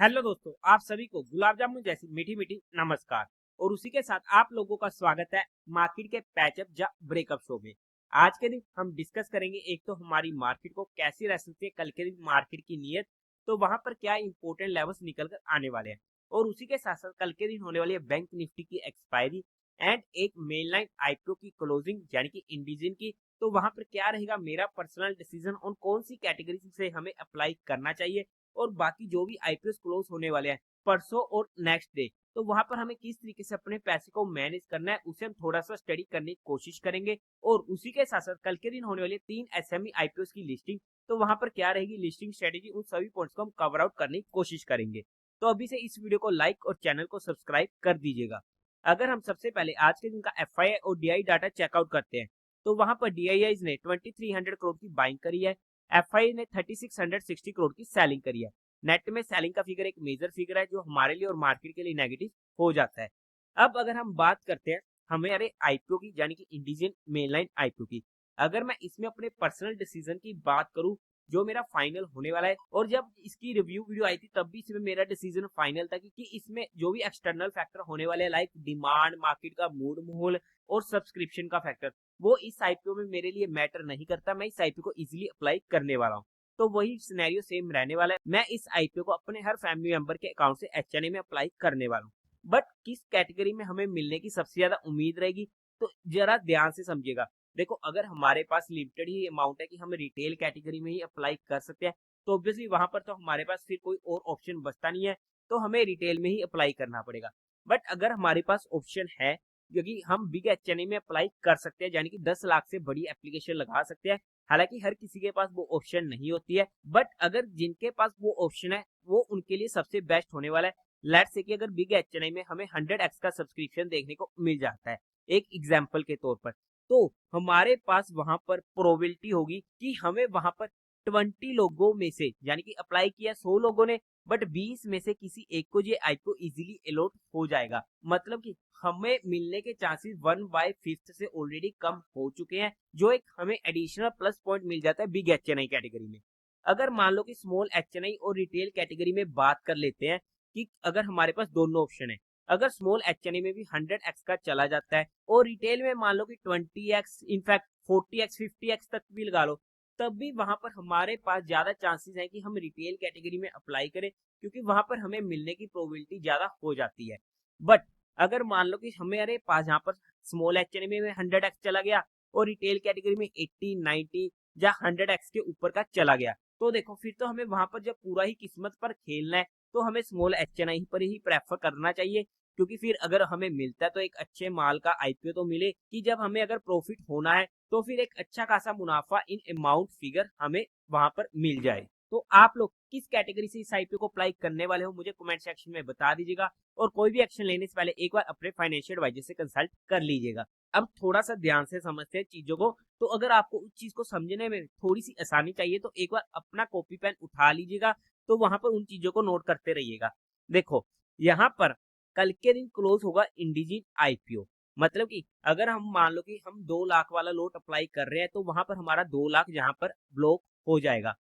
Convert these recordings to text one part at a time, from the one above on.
Hello दोस्तों, आप सभी को गुलाब जामुन जैसी मीठी मीठी नमस्कार। और उसी के साथ आप लोगों का स्वागत है मार्केट के पैचअप या ब्रेकअप शो में। आज के दिन हम डिस्कस करेंगे एक तो हमारी मार्केट को कैसी रह सकती है कल के दिन मार्केट की नीयत, तो वहां पर क्या इंपॉर्टेंट लेवल्स निकल कर आने वाले हैं। और उसी के साथ साथ कल के दिन होने वाली है बैंक निफ्टी की एक्सपायरी एंड एक मेन लाइन आईपीओ की क्लोजिंग यानी कि इंडिजिन की। तो वहां पर क्या रहेगा मेरा पर्सनल डिसीजन ऑन कौन सी कैटेगरी से हमें अप्लाई करना चाहिए, और बाकी जो भी आईपीओ क्लोज होने वाले हैं परसों और नेक्स्ट डे, तो वहां पर हमें किस तरीके से अपने पैसे को मैनेज करना है उसे हम थोड़ा सा स्टडी करने की कोशिश करेंगे। और उसी के साथ साथ कल के दिन होने वाली 3 एसएमई आईपीओ की लिस्टिंग, तो वहां पर क्या रहेगी लिस्टिंग स्ट्रेटेजी, उन सभी पॉइंट्स को हम कवर आउट करने की कोशिश करेंगे। तो अभी से इस वीडियो को लाइक और चैनल को सब्सक्राइब कर दीजिएगा। अगर हम सबसे पहले आज के दिन का एफआईआई और डीआई डाटा चेकआउट करते हैं, तो वहां पर डीआईआईज ने 2300 करोड़ की बाइंग करी है, एफआई ने 3660 करोड़ की सेलिंग करी है। नेट में सेलिंग का फिगर एक मेजर फिगर है जो हमारे लिए और मार्केट के लिए नेगेटिव हो जाता है। अब अगर हम बात करते हैं हमारे आईपीओ की यानी कि इंडिजिन मेनलाइन आईपीओ की, अगर मैं इसमें अपने पर्सनल डिसीजन की बात करूं जो मेरा फाइनल होने वाला है, और जब इसकी रिव्यू वीडियो आई थी तब भी इसमें मेरा डिसीजन फाइनल था कि इसमें जो भी एक्सटर्नल फैक्टर होने वाले लाइक डिमांड, मार्केट का मूड माहौल और सब्सक्रिप्शन का फैक्टर, वो इस आईपीओ में मेरे लिए मैटर नहीं करता। मैं इस आईपीओ को इजीली अप्लाई करने वाला हूँ। तो वही सिनेरियो सेम रहने वाला है। मैं इस आईपीओ को अपने हर फैमिली मेंबर के अकाउंट से एचएनए में अप्लाई करने वाला हूँ। बट किस कैटेगरी में हमें मिलने की सबसे ज्यादा उम्मीद रहेगी, तो जरा ध्यान से समझिएगा। देखो, अगर हमारे पास लिमिटेड ही अमाउंट है कि हम रिटेल कैटेगरी में ही अप्लाई कर सकते हैं, तो ऑब्वियसली वहां पर तो हमारे पास फिर कोई और ऑप्शन बचता नहीं है, तो हमें रिटेल में ही अप्लाई करना पड़ेगा। बट अगर हमारे पास ऑप्शन है क्योंकि हम बिग एचएनए में अप्लाई कर सकते हैं, यानी कि 10 लाख से बड़ी एप्लीकेशन लगा सकते हैं। हालांकि हर किसी के पास वो ऑप्शन नहीं होती है, बट अगर जिनके पास वो ऑप्शन है वो उनके लिए सबसे बेस्ट होने वाला है। लेट्स से कि अगर बिग एचएनआई में हमें 100x का सब्सक्रिप्शन देखने को मिल जाता है एक एग्जांपल के तौर पर, तो हमारे पास वहां पर प्रोबेबिलिटी होगी कि हमें वहां पर 20 लोगों में से, यानी कि अप्लाई किया 100 लोगों ने, बट 20 में से किसी एक को ये आईपीओ इजीली अलॉट हो जाएगा। मतलब कि हमें मिलने के चांसेस 1/5 से ऑलरेडी कम हो चुके हैं, जो एक हमें एडिशनल प्लस पॉइंट मिल जाता है बिग एचएनआई कैटेगरी में। अगर मान लो कि स्मॉल एचएनआई और रिटेल कैटेगरी में बात कर लेते हैं कि अगर हमारे पास दोनों ऑप्शन है, अगर स्मॉल एचएनआई में भी 100x का चला जाता है और रिटेल में मान लो कि 20x, इनफैक्ट 40x 50x तक भी लगा लो, तब भी वहां पर हमारे पास ज्यादा चांसेस है कि हम रिटेल कैटेगरी में अप्लाई करें, क्योंकि वहां पर हमें मिलने की प्रोबेबिलिटी ज्यादा हो जाती है। बट अगर मान लो कि हमारे पास यहाँ पर स्मॉल एचएनआई में 100x चला गया और रिटेल कैटेगरी में 80, 90 या 100x के ऊपर का चला गया, तो देखो फिर तो हमें वहां पर जब पूरा ही किस्मत पर खेलना है तो हमें स्मॉल एचएनआई पर ही प्रेफर करना चाहिए। क्योंकि फिर अगर हमें मिलता है तो एक अच्छे माल का आईपीओ तो मिले कि जब हमें अगर प्रॉफिट होना है तो फिर एक अच्छा खासा मुनाफा इन अमाउंट फिगर हमें वहां पर मिल जाए। तो आप लोग किस कैटेगरी से इस आईपीओ को अप्लाई करने वाले हो मुझे कमेंट सेक्शन में बता दीजिएगा, और कोई भी एक्शन लेने से पहले एक बार अपने फाइनेंशियल एडवाइजर से कंसल्ट कर लीजिएगा। अब थोड़ा सा ध्यान से समझते हैं चीजों को। तो अगर आपको उस चीज को समझने में थोड़ी सी आसानी चाहिए तो एक बार अपना कॉपी पेन उठा लीजिएगा, तो वहां पर उन चीजों को नोट करते रहिएगा। देखो, यहाँ पर कल के दिन क्लोज होगा इंडिजिन आईपीओ। मतलब कि अगर हम मान लो कि हम 2 लाख वाला लोट अप्लाई कर रहे हैं, तो वहां पर हमारा 2 लाख यहाँ पर ब्लॉक हो जाएगा।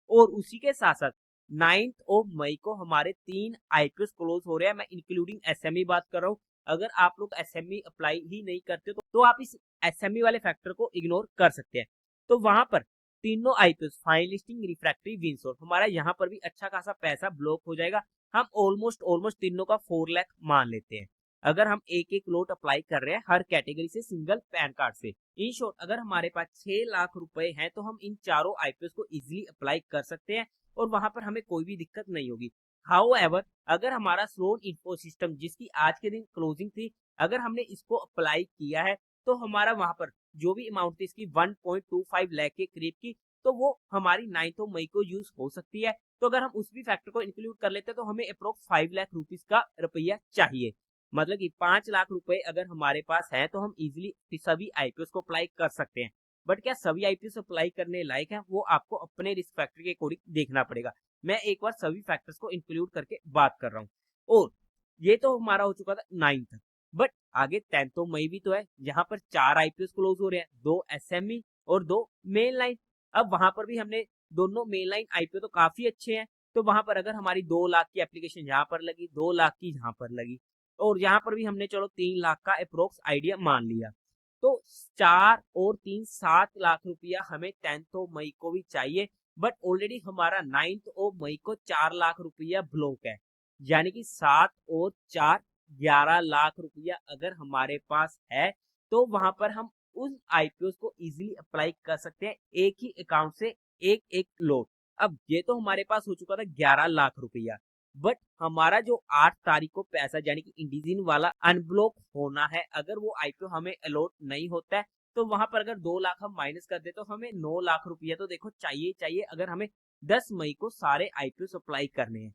और उसी के साथ साथ 9th ऑफ मई को हमारे 3 आईपीओ क्लोज हो रहे हैं। मैं इंक्लूडिंग एसएमई बात कर रहा हूँ। अगर आप लोग एसएमई अप्लाई ही नहीं करते तो आप इस एसएमई वाले फैक्टर को इग्नोर कर सकते हैं। तो वहां पर तीनों आईपीओ फाइनल लिस्टिंग, रिफ्रैक्टरी, विंसोर, हमारा यहाँ पर भी अच्छा खासा पैसा ब्लॉक हो जाएगा। हम ऑलमोस्ट तीनों का 4 लाख मान लेते हैं, अगर हम एक एक लोट अप्लाई कर रहे हैं हर कैटेगरी से सिंगल पैन कार्ड से। इन शॉर्ट अगर हमारे पास 6 लाख रुपए हैं तो हम इन चारों आईपीओ को इजीली अप्लाई कर सकते हैं और वहां पर हमें कोई भी दिक्कत नहीं होगी। हाउएवर, अगर हमारा स्लोन इन्फो सिस्टम जिसकी आज के दिन क्लोजिंग थी, अगर हमने इसको अप्लाई किया है तो हमारा वहां पर जो भी अमाउंट थी इसकी 1.25 लाख के करीब की, तो वो हमारी 9 मई को यूज हो सकती है। तो अगर हम उस भी फैक्टर को इंक्लूड कर लेते हैं तो हमें अप्रोक्स 5 लाख रुपीज का रुपया चाहिए। मतलब कि 5 लाख रुपए अगर हमारे पास है तो हम इजीली सभी आईपीओ को अप्लाई कर सकते हैं। बट क्या सभी आईपीओ अप्लाई करने लायक है, वो आपको अपने रिस्क फैक्टर के अकॉर्डिंग देखना पड़ेगा। मैं एक बार सभी फैक्टर्स को इंक्लूड करके बात कर रहा हूँ। और ये तो हमारा हो चुका था 9 तक, बट आगे 10 मई भी तो है, यहाँ पर 4 आईपीओ क्लोज हो रहे हैं, 2 एसएमई और 2 मेन लाइन। अब वहां पर भी हमने दोनों मेन लाइन आईपीओ तो काफी अच्छे हैं, तो वहां पर अगर हमारी 2 लाख की एप्लीकेशन यहाँ पर लगी, 2 लाख की यहाँ पर लगी, और यहाँ पर भी हमने चलो 3 लाख का अप्रोक्स आइडिया मान लिया, तो 4 और 3 7 लाख रुपया हमें 10 मई को भी चाहिए। बट ऑलरेडी हमारा 9 मई को 4 लाख रुपया ब्लॉक है, यानी कि 7 और 4 11 लाख रुपया अगर हमारे पास है तो वहां पर हम उन आईपीओ को इजीली अप्लाई कर सकते हैं एक ही अकाउंट से एक एक लोट। अब ये तो हमारे पास हो चुका था 11 लाख रुपया, बट हमारा जो 8 तारीख को पैसा यानी कि इंडिजिन वाला अनब्लॉक होना है, अगर वो आईपीओ हमें अलॉट नहीं होता है तो वहां पर अगर 2 लाख हम माइनस कर दे तो हमें 9 लाख रुपया तो देखो चाहिए चाहिए, अगर हमें 10 मई को सारे आईपीओ अप्लाई करने हैं।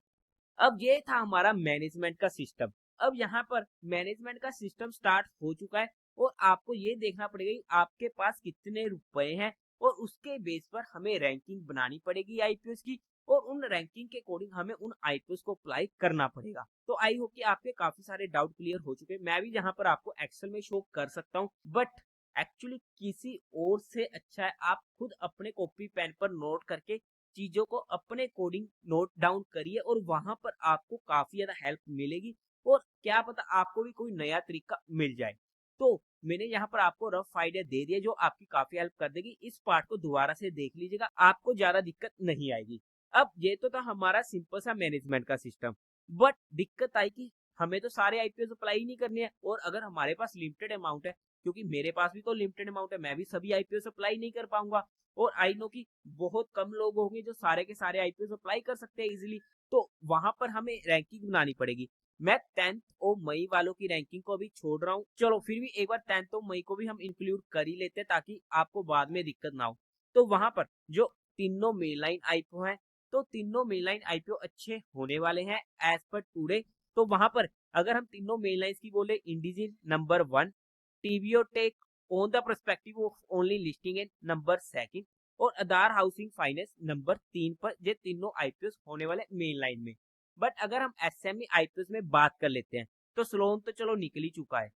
अब ये था हमारा मैनेजमेंट का सिस्टम। अब यहाँ पर मैनेजमेंट का सिस्टम स्टार्ट हो चुका है और आपको ये देखना पड़ेगा कि आपके पास कितने रुपए हैं और उसके बेस पर हमें रैंकिंग बनानी पड़ेगी आईपीओस की, और उन रैंकिंग के अकॉर्डिंग हमें उन आईपीओस को अप्लाई करना पड़ेगा। तो आई होप कि आपके काफी सारे डाउट क्लियर हो चुके हैं। मैं भी यहाँ पर आपको एक्सेल में शो कर सकता हूँ, बट एक्चुअली किसी और से अच्छा है आप खुद अपने कॉपी पेन पर नोट करके चीजों को अपने कोडिंग नोट डाउन करिए और वहां पर आपको काफी ज्यादा हेल्प मिलेगी, और क्या पता आपको भी कोई नया तरीका मिल जाए। तो मैंने यहाँ पर आपको रफ आइडिया दे दिया जो आपकी काफी हेल्प कर देगी। इस पार्ट को दोबारा से देख लीजिएगा, आपको ज्यादा दिक्कत नहीं आएगी। अब ये तो था हमारा सिंपल सा मैनेजमेंट का सिस्टम, बट दिक्कत आई कि हमें तो सारे आईपीओ अप्लाई ही नहीं करने हैं, और अगर हमारे पास लिमिटेड अमाउंट है, क्योंकि मेरे पास भी तो लिमिटेड अमाउंट है, मैं भी सभी आईपीओ अप्लाई नहीं कर पाऊंगा, और आई नो कि बहुत कम लोग होंगे जो सारे के सारे आईपीओ अप्लाई कर सकते हैं इजीली, तो वहां पर हमें रैंकिंग बनानी पड़ेगी। मैं 10 मई वालों की रैंकिंग को भी छोड़ रहा हूँ, चलो फिर भी एक बार 10 मई को भी हम इंक्लूड कर ही लेते हैं ताकि आपको बाद में दिक्कत ना हो। तो वहां पर जो तीनों मेनलाइन आईपीओ हैं, तो तीनों मेनलाइन आईपीओ अच्छे होने वाले हैं एज पर टुडे। तो वहां पर अगर हम तीनों मेनलाइंस की बोले, इंडिजिन नंबर 1, टीवीओ take on the perspective of only listing in number 2 और आधार हाउसिंग फाइनेंस नंबर 3 पर ये तीनों आईपीओ होने वाले मेन लाइन में। बट अगर हम एसएमई आईपीओ में बात कर लेते हैं तो स्लोन तो चलो निकल ही चुका है।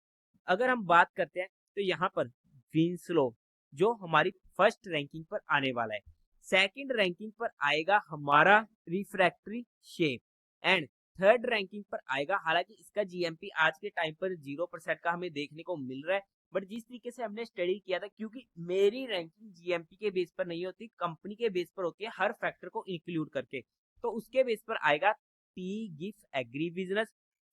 अगर हम बात करते हैं तो यहाँ पर विंस्लो जो हमारी फर्स्ट रैंकिंग पर आने वाला है, सेकंड रैंकिंग पर आएगा हमारा refractory shape, and third ranking पर आएगा, हालांकि इसका जीएमपी आज के टाइम पर 0% का हमें देखने को मिल रहा है, बट जिस तरीके से हमने स्टडी किया था, क्योंकि मेरी रैंकिंग जीएमपी के बेस पर नहीं होती, कंपनी के बेस पर होती है हर फैक्टर को इंक्लूड करके, तो उसके बेस पर आएगा T gift agri business,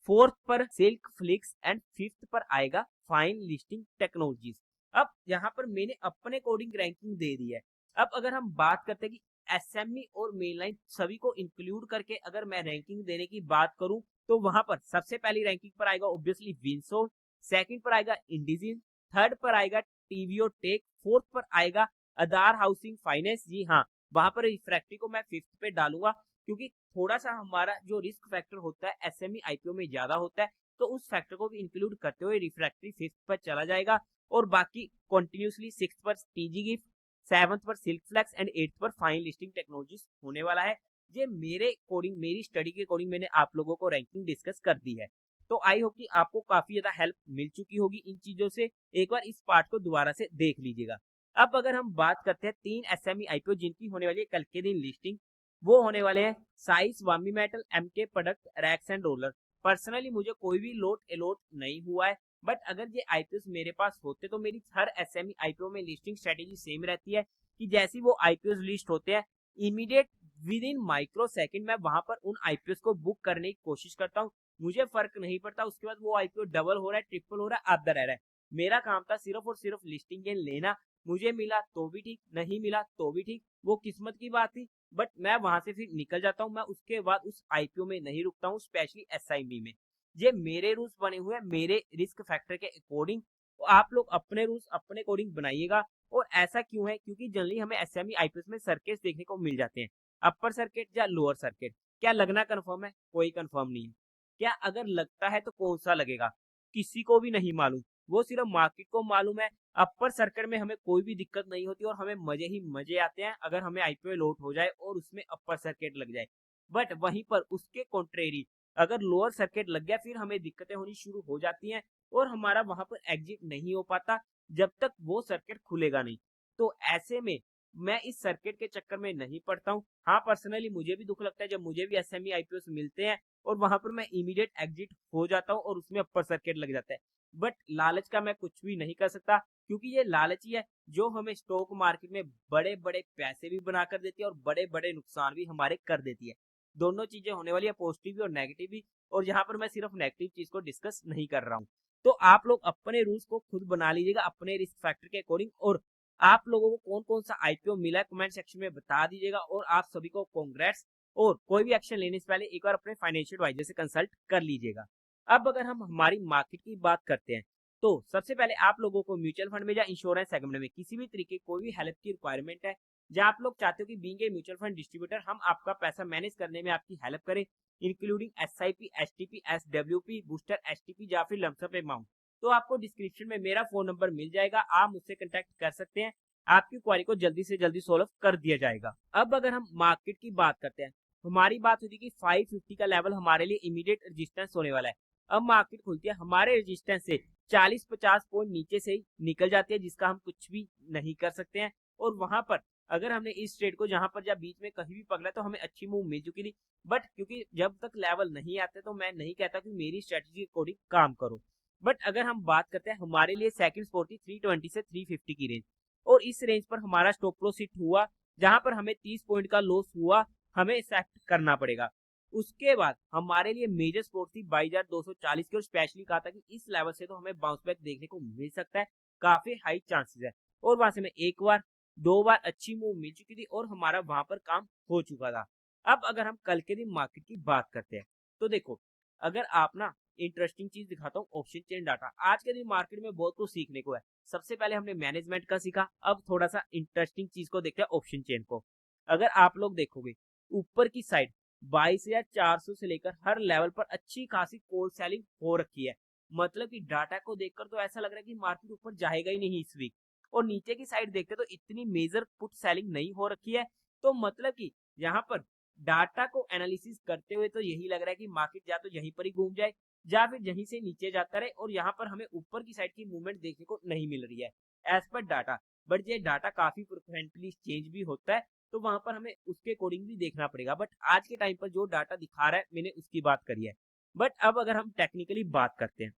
fourth पर सिल्क फ्लिक्स, एंड फिफ्थ पर आएगा फाइन लिस्टिंग टेक्नोलॉजीज। अब यहाँ पर मैंने अपने कोडिंग रैंकिंग दे दी है। अब अगर हम बात करते हैं कि एसएमई और मेनलाइन सभी को इंक्लूड करके अगर मैं रैंकिंग देने की बात करूं तो वहां पर सबसे पहली रैंकिंग पर आएगा ऑब्वियसली विंसोर, सेकंड पर आएगा इंडिजिन, थर्ड पर आएगा टीवीओ टेक, फोर्थ पर आएगा आधार हाउसिंग फाइनेंस। जी हाँ, वहां पर रिफ्रैक्टरी को मैं फिफ्थ पे डालूंगा, क्योंकि थोड़ा सा हमारा जो रिस्क फैक्टर होता है एसएमई आईपीओ में ज्यादा होता है, तो उस फैक्टर को भी इंक्लूड करते हुए रिफ्रैक्टरी फिफ्थ पर चला जाएगा, और बाकी कंटिन्यूसली सिक्स पर टीजी गिफ्ट, सेवंथ पर सिल्क फ्लैक्स, एंड एट्थ पर फाइन लिस्टिंग टेक्नोलॉजीज होने वाला है। ये मेरे कोडिंग, मेरी स्टडी के अकॉर्डिंग मैंने आप लोगों को रैंकिंग डिस्कस कर दी है। तो आई होप कि आपको काफी ज्यादा हेल्प मिल चुकी होगी इन चीजों से। एक बार इस पार्ट को दोबारा से देख लीजिएगा। अब अगर हम बात करते हैं 3 एसएमई आईपीओ जिनकी होने वाली है कल के दिन लिस्टिंग, वो होने वाले हैं साइज, वामी मेटल, एमके product, racks and roller. Personally मुझे कोई भी लोट अलॉट नहीं हुआ है, बट अगर ये आईपीओ मेरे पास होते तो मेरी हर एसएमई आईपीओ में लिस्टिंग स्ट्रेटेजी सेम रहती है कि जैसे वो आईपीओ लिस्ट होते हैं immediate with in micro second मैं वहां पर उन आईपीओ को बुक करने की कोशिश करता हूँ। मुझे फर्क नहीं पड़ता उसके बाद वो आईपीओ डबल हो रहा है, ट्रिपल हो रहा है, आता रह रहा है। मेरा काम था सिर्फ और सिर्फ लिस्टिंग गेन लेना, मुझे मिला तो भी ठीक, नहीं मिला तो भी ठीक, वो किस्मत की बात थी, बट मैं वहां से फिर निकल जाता हूँ। मैं उसके बाद उस आईपीओ में नहीं रुकता हूँ, स्पेशली एसआईबी में। ये मेरे रूल्स बने हुए हैं मेरे रिस्क फैक्टर के अकॉर्डिंग, तो आप लोग अपने रूल्स अपने अकॉर्डिंग बनाइएगा। और ऐसा क्यों है, क्योंकि जनरली हमें एसएमई आईपीएस में सर्किट देखने को मिल जाते हैं, अपर सर्किट या लोअर सर्किट। क्या लगना कंफर्म है? कोई कंफर्म नहीं है। क्या अगर लगता है तो कौन सा लगेगा? किसी को भी नहीं मालूम, वो सिर्फ मार्केट को मालूम है। अपर सर्किट में हमें कोई भी दिक्कत नहीं होती और हमें मजे ही मजे आते हैं अगर हमें आईपीओ लोड हो जाए और उसमें अपर सर्किट लग जाए। बट वहीं पर उसके कॉन्ट्रेरी अगर लोअर सर्किट लग गया फिर हमें दिक्कतें होनी शुरू हो जाती हैं और हमारा वहां पर एग्जिट नहीं हो पाता जब तक वो सर्किट खुलेगा नहीं। तो ऐसे में मैं इस सर्किट के चक्कर में नहीं पड़ता हूँ। हाँ, पर्सनली मुझे भी दुख लगता है जब मुझे भी एसएमई आईपीओ मिलते हैं और वहां पर मैं इमीडिएट एग्जिट हो जाता हूँ और उसमें अपर सर्किट लग जाता है। बट लालच का मैं कुछ भी नहीं कर सकता, क्योंकि ये लालच ही है जो हमें स्टॉक मार्केट में बड़े बड़े पैसे भी बना कर देती है और बड़े बड़े नुकसान भी हमारे कर देती है। दोनों चीजें होने वाली है, पॉजिटिव भी और नेगेटिव भी। और यहाँ पर मैं सिर्फ नेगेटिव चीज को डिस्कस नहीं कर रहा हूँ। तो आप लोग अपने रूल्स को खुद बना लीजिएगा अपने रिस्क फैक्टर के अकॉर्डिंग। और आप लोगों को कौन कौन सा आईपीओ मिला है कमेंट सेक्शन में बता दीजिएगा। और आप सभी को कांग्रेट्स। और कोई भी एक्शन लेने से पहले एक बार अपने फाइनेंशियल एडवाइजर से कंसल्ट कर लीजिएगा। अब अगर हम हमारी मार्केट की बात करते हैं, तो सबसे पहले आप लोगों को म्यूचुअल फंड में या इंश्योरेंस सेगमेंट में किसी भी तरीके कोई भी हेल्प की रिक्वायरमेंट है, जहां आप लोग चाहते हो कि being a mutual fund distributor हम आपका पैसा मैनेज करने में आपकी हेल्प करें, including SIP, STP, SWP, booster STP या फिर लमसम अमाउंट, तो आपको डिस्क्रिप्शन में मेरा फोन नंबर मिल जाएगा, आप मुझसे कांटेक्ट कर सकते हैं। आपकी क्वारी को जल्दी से जल्दी सोल्व कर दिया जाएगा। अब अगर हम मार्केट की बात करते हैं, हमारी बात होती है कि 550 का लेवल हमारे लिए इमीडिएट रेजिस्टेंस होने वाला है। अब मार्केट खुलती है हमारे रेजिस्टेंस से 40-50 पॉइंट नीचे से ही निकल जाती है, जिसका हम कुछ भी नहीं कर सकते हैं। और वहां पर अगर हमने इस ट्रेड को जहां पर या बीच में कहीं भी पकड़ा तो हमें अच्छी मूव मिल चुकी थी। बट क्योंकि जब तक लेवल नहीं आते तो मैं नहीं कहता कि मेरी स्ट्रेटेजी अकॉर्डिंग काम करो। बट अगर हम बात करते हैं, हमारे लिए सेकंड सपोर्ट थी 320 से 350 की रेंज, और इस रेंज पर हमारा स्टॉप लॉस हिट हुआ, जहां पर हमें 30 पॉइंट का लॉस हुआ, हमें एक्सेप्ट करना पड़ेगा। उसके बाद हमारे लिए मेजर सपोर्ट थी 2240 की, और स्पेशली कहा था कि इस लेवल से तो हमें बाउंस बैक देखने को मिल सकता है, काफी हाई चांसेस है। और वहां से मैं एक बार दो बार अच्छी मूव मिल चुकी थी और हमारा वहां पर काम हो चुका था। अब अगर हम कल के दिन मार्केट की बात करते हैं, तो देखो, अगर आप ना इंटरेस्टिंग चीज दिखाता हूँ, ऑप्शन चेन डाटा, आज के दिन मार्केट में बहुत कुछ सीखने को है। सबसे पहले हमने मैनेजमेंट का सीखा, अब थोड़ा सा इंटरेस्टिंग चीज को देखते हैं, ऑप्शन चेन को। अगर आप लोग देखोगे ऊपर की साइड 22,400 से लेकर हर लेवल पर अच्छी खासी कोल्ड सेलिंग हो रखी है। मतलब कि डाटा को देखकर तो ऐसा लग रहा है कि मार्केट ऊपर जाएगा ही नहीं इस वीक। और नीचे की साइड देखते तो इतनी मेजर पुट सेलिंग नहीं हो रखी है। तो मतलब कि यहाँ पर डाटा को एनालिसिस करते हुए तो यही लग रहा है कि मार्केट या तो यहीं पर ही घूम जाए या फिर यहीं से नीचे जाता रहे, और यहाँ पर हमें ऊपर की साइड की मूवमेंट देखने को नहीं मिल रही है एज पर डाटा। बट ये डाटा काफी फ्रिक्वेंटली चेंज भी होता है, तो वहां पर हमें उसके अकॉर्डिंग भी देखना पड़ेगा। बट आज के टाइम पर जो डाटा दिखा रहा है मैंने उसकी बात करी है। बट अब अगर हम टेक्निकली बात करते हैं,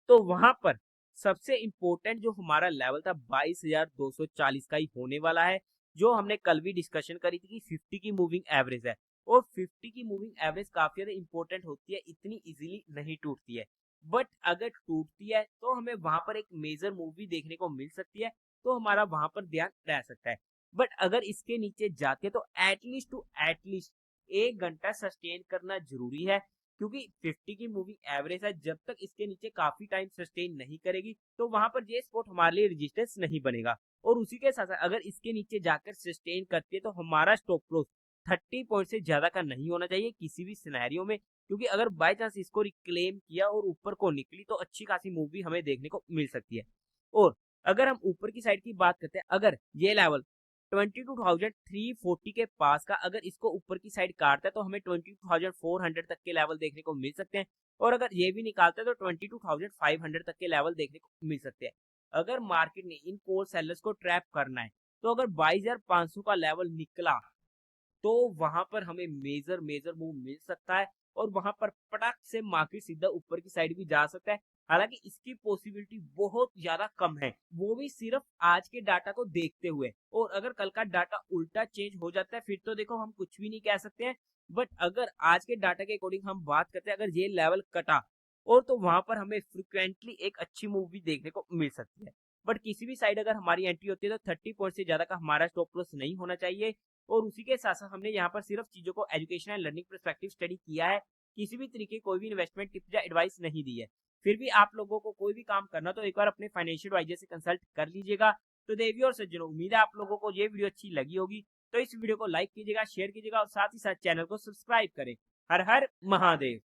तो वहां पर सबसे इंपॉर्टेंट जो हमारा लेवल था 22,240 का ही होने वाला है, जो हमने कल भी डिस्कशन करी थी कि 50 की मूविंग एवरेज है। और 50 की मूविंग एवरेज काफी ज्यादा इंपॉर्टेंट होती है, इतनी इजीली नहीं टूटती है। बट अगर टूटती है तो हमें वहां पर एक मेजर मूव भी देखने को मिल सकती है, तो हमारा वहां पर ध्यान रह सकता है। बट अगर इसके नीचे जाते तो एटलीस्ट टू एटलीस्ट 1 घंटा सस्टेन करना जरूरी है, क्योंकि 50 की मूविंग एवरेज है, जब तक इसके नीचे काफी टाइम सस्टेन नहीं करेगी तो वहां पर ये स्पॉट हमारे लिए रेजिस्टेंस नहीं बनेगा। और उसी के साथ साथ अगर इसके नीचे जाकर सस्टेन करती है तो हमारा स्टॉप लॉस 30 पॉइंट से ज्यादा का नहीं होना चाहिए किसी भी सिनेरियो में, क्योंकि अगर बाय चांस इसको रिक्लेम किया और ऊपर को निकली तो अच्छी खासी मूव भी हमें देखने को मिल सकती है। और अगर हम ऊपर की साइड की बात करते हैं, अगर ये लेवल 22,340 के पास का अगर इसको ऊपर की साइड काटता है तो हमें 22,400 तक के लेवल देखने को मिल सकते हैं। और अगर ये भी निकालता है तो 22,500 तक के लेवल देखने को मिल सकते हैं। अगर मार्केट ने इन कोल सेलर्स को ट्रैप करना है, तो अगर 22,500 का लेवल निकला तो वहां पर हमें मेजर मेजर मूव मिल सकता है, और वहां पर पटक से मार्केट सीधा ऊपर की साइड भी जा सकता है। हालांकि इसकी पॉसिबिलिटी बहुत ज्यादा कम है, वो भी सिर्फ आज के डाटा को देखते हुए। और अगर कल का डाटा उल्टा चेंज हो जाता है फिर तो देखो हम कुछ भी नहीं कह सकते हैं। बट अगर आज के डाटा के अकॉर्डिंग हम बात करते हैं, अगर ये लेवल कटा और तो वहां पर हमें फ्रिक्वेंटली एक अच्छी मूव भी देखने को मिल सकती है। बट किसी भी साइड अगर हमारी एंट्री होती है तो 30 पॉइंट से ज्यादा का हमारा स्टॉप लॉस नहीं होना चाहिए। और उसी के साथ साथ हमने यहाँ पर सिर्फ चीजों को education and learning perspective study किया है, किसी भी तरीके कोई भी इन्वेस्टमेंट टिप्स या एडवाइस नहीं दी है। फिर भी आप लोगों को कोई भी काम करना तो एक बार अपने फाइनेंशियल एडवाइजर से कंसल्ट कर लीजिएगा। तो देवी और सज्जनों, उम्मीद है आप लोगों को ये वीडियो अच्छी लगी होगी, तो इस वीडियो को लाइक कीजिएगा, शेयर कीजिएगा और साथ ही साथ चैनल को सब्सक्राइब करें। हर हर महादेव।